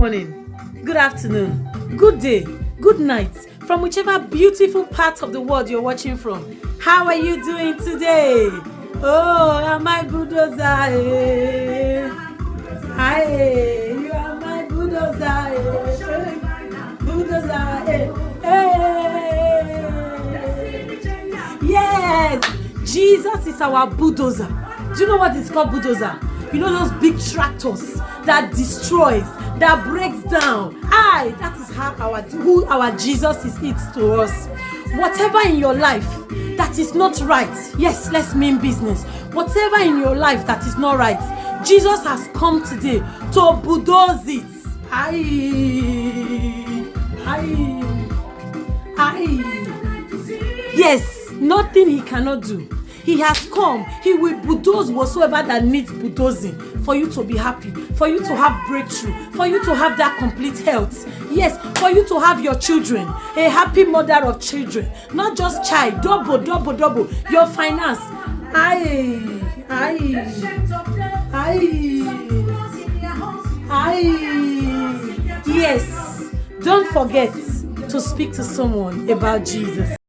morning, good afternoon, good day, good night, from whichever beautiful part of the world you're watching from. How are you doing today? Oh, my bulldozer. Hi, you are my bulldozer. Bulldozer. Yes, Jesus is our bulldozer. Do you know what is called bulldozer? You know those big tractors that destroys, that breaks down. That is how our Jesus is it to us. Whatever in your life that is not right, yes, let's mean business. Whatever in your life that is not right, Jesus has come today to bulldoze it. Yes, nothing he cannot do. He has come. He will bulldoze whatsoever that needs bulldozing for you to be happy, for you to have breakthrough, for you to have that complete health. Yes, for you to have your children, a happy mother of children, not just child, double, your finance. Yes, don't forget to speak to someone about Jesus.